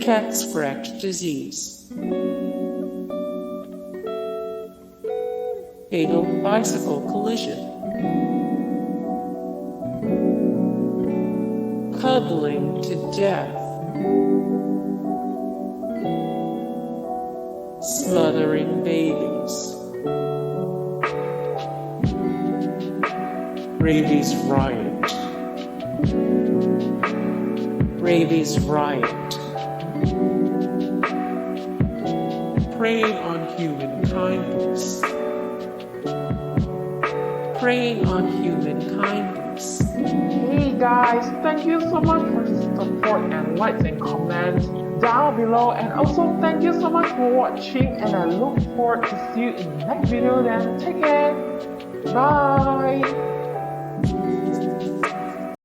cat scratch disease, fatal bicycle collision, cuddling to death, smothering babies, Rabies Riot, Rabies Riot, preying on human kindness, preying on human kindness. Hey guys, thank you so much for the support and likes and comments down below, and also thank you so much for watching, and I look forward to see you in the next video. Then take care, bye.